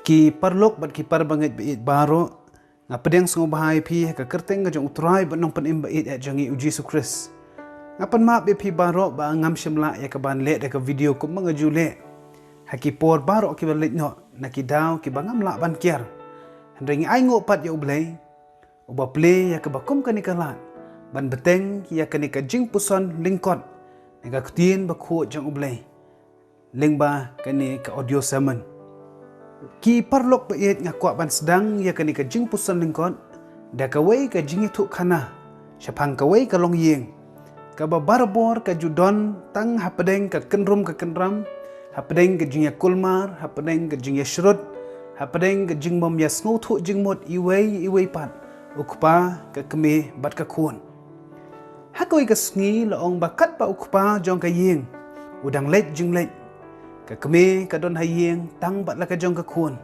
ki parlok bat ki par banget bait baro nga pedeng sngo bahai pi ka kerteng ga jong utrai bat nong panim bait jangi uji Yesus Kristus ngapan ma be pi baro ba ngam shimla ya ka ban le de ka video ko mga jule haki por baro ki balit no na ki daw ki bangam la ban kier ring ai ngo pat ya ublei uba play ya ka bakum ka nikalan ban beteng ya ka nika jing puson lingkot nga kutien ba khu jang ublei lingba ka ni ka audio sermon ki parlok bait nga kwa ban sedang ya ka nika jing puson lingkot da ka wei ka jingi thu khana shapang ka wei ka long yeng ka ba barbor ka judon tang hapadeng ka kenrum ka kenram hapadeng ka jingya kulmar hapadeng ka jingya shrut hapadeng ka jingmom ya sngo thu jingmot iwei pat ukpa ka keme bat ka khun hakoi ka sngi laong bakat pa ukpa jong ka yeng udang let jing let ka keme ka don hayeng tang bat la ka jong ka khun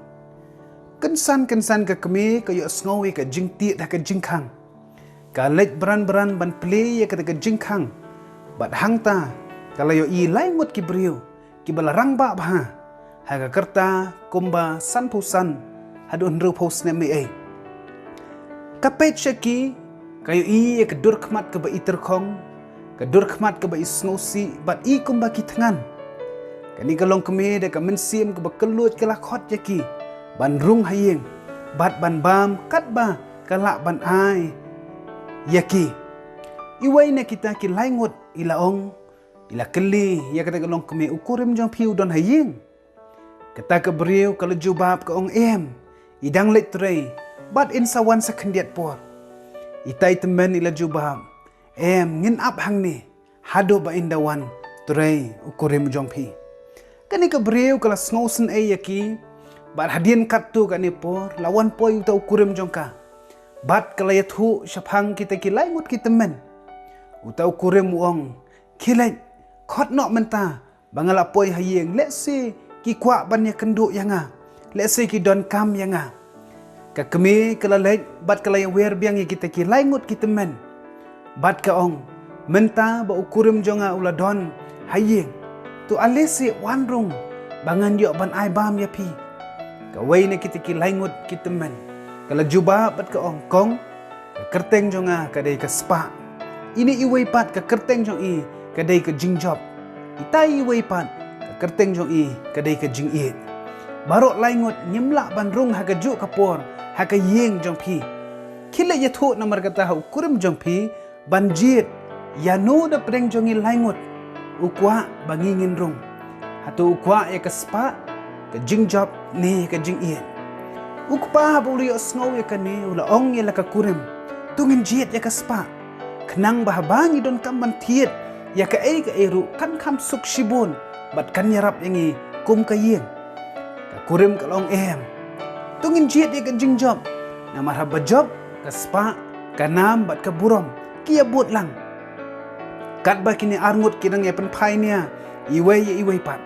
kensan ka keme ka yo sngo ka jing ti da ka jing khang ka let bran ban play ya ka jing khang bat hangta kala yo i lai ngot ki briu ki balarang ba ha ha ka kerta kumba san pusan hadun ru pos ne me ai kapet shaki kayo i ka dur khmat ka ba iter khong ka dur khmat ka ba isno si bat i kumba ki thangan kani ka long keme de ka men sim ka ba kelut ka la khot yaki ban rung hayeng bat ban bam kat ba kala ban ai yaki iwai na kita ki laingot ilaong ila keli ya kata ka long keme ukurim jong piu don hayeng kata ka beriu kalau jubab ka ong em idang let trei bat in sawan sa kendiat por itai temen ila jubab ngin ap hang ni hado ba indawan trei ukurim jong pi kani ka beriu kala sngosen e yaki bat hadien kat tu ka ni por lawan poi uta ukurim jong ka bat kala yathu shaphang kita ki laingut ki temen uta ukurim uong kilai khot no menta bangala poi hayeng let's say ki kwa ban ya kenduk yanga let's say ki don kam yanga ka kemi kala let bat kala yang wer biang kita ki laingut ki temen bat ka ong menta ba ukurim jonga ula don hayeng tu alesi wanrung bangan yo ban ai bam ya pi ka wei ne kita ki laingut ki temen kala juba bat ka ong kong ka kerteng jonga ka dei ka spa ini iwei pat ka kerteng jong i ka dei ka jingjob itai iwei pat ka kerteng jong i ka dei ka jing i barok laingut nyimla ban rung ha ka ju ka por ha ka yeng jong pi kile ya thu na markata ha ukurim jong pi banjit ya no da preng jong i laingut ukwa bangingin rung hatu ukwa ya ka spa ka jingjob ni ka jing i ukpa buli sngow ya ka ni ula ong ya la ka kurim tungin jit ya ka spa kenang bahabangi don kamban tiet ya ka eru kan kam suk shibun bat kan yarap yangi kum ka yeng ka kurim ka long tungin jit ya ka jingjob na marhaba job ka spa ka nam bat ka burom kia but lang kat ba kini arngut kinang ya pen pai nia iwei pat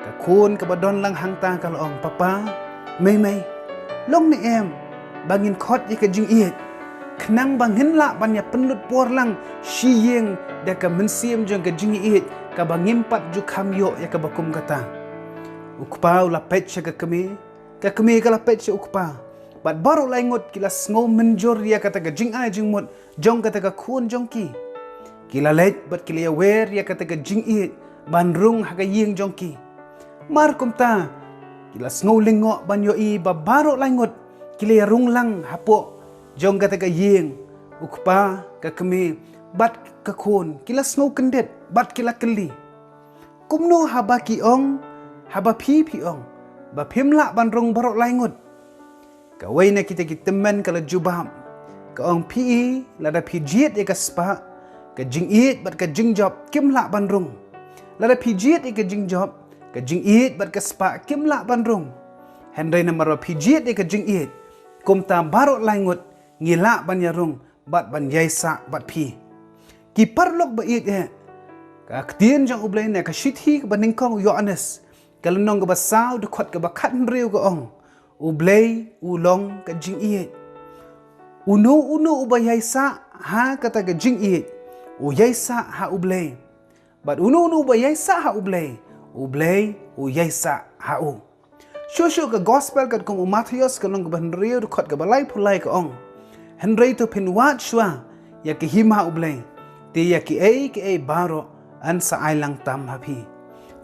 ka kun ka badon lang hangta ka long papa mai long ni bangin khot ya ka jing i kenang bangin la ban ya penlut por lang shi yeng da ka mensiam jong ka jing i ka bangim pat ju kham yo ya ka bakum kata ukpa ula pet ka kemi ka la pet ukpa bat baru laingot kila sngo menjor ya kata ka jing ai jing mot jong kata ka khun jong ki kila let bat kila ya wer ya kata ka jing i ban rung ha ka yeng jong ki mar kumta kila sngo lingo ban yo i ba baru laingot kila ya rung lang hapo jong kata ka yeng ukpa ka kemi bat ka khun kila sngo kendet bat kila keli kumno haba ki ong haba pi ong ba phimla ban rung barok laingut ka wei na kita ki temen kala jubam ka ong pi lada pi jiet ya ka spa ka jing it bat ka jing job kimla ban rung lada pi jiet ya ka jing job ka jing it bat ka spa kimla ban rung hendai na maro pi jiet ya ka jing it kumta barok laingut ngila ban ya rung bat ban yaisa bat pi ki parlok ba it ka ktien jang ublai ne ka shithi ka baning kong Yohanes kalunong ka basaw de khot ka bakhat riu ka ong ublai ulong ka jing i uno uba yaisa ha kata ka jing i u yaisa ha ublai bat uno uba yaisa ha ublai u yaisa ha u Shushu ka gospel kat kum Matthews ka long ka Henry du khot ka balai phulai ka ong. Henry to pin wat shwa ya ki hima ublay. Ti ya ki ai baro an sa ai lang tam hapi.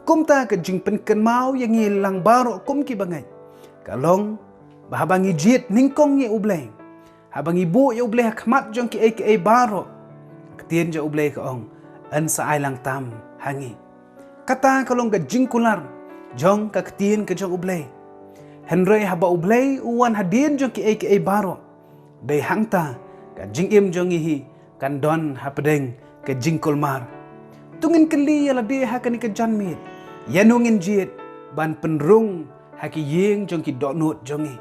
Kum ta ka jing pen kan mau yang ngi lang baro kum ki bangai. Ka long bahabangi jit ningkong ye ublay. Habangi bu ye ublay khmat jong ki ai baro. Ketien je ublay ka ong an sa ai lang tam hangi. Kata kalong ka jing kular jong ka ketien ka jong ublay. Henry haba ublay uwan hadien jong ki ai baro. Day hangta ka jing im jong ihi kan don hapadeng ka jing kulmar. Tungin kali ya ladi hakani ka janmit. Yanungin jit ban penrung haki yeng jong ki donut jongi.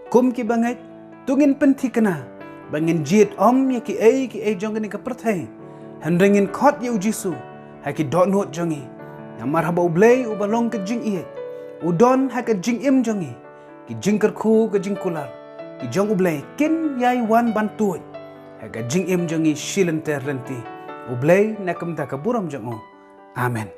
Kum ki bangai tungin penti kena bangin jit om ya ki ai jong ni ka perthai. Hendringin khot ye ujisu haki donut jongi. Namar haba ublay ubalong ka jing iet. Udon haka jing im jongi. Ki jing kerku ka jing kular. Ki jong ublay kin yai wan bantuit. Haka jing im jongi shilen ter renti. Ublay nakam ta ka buram jongo. Amen.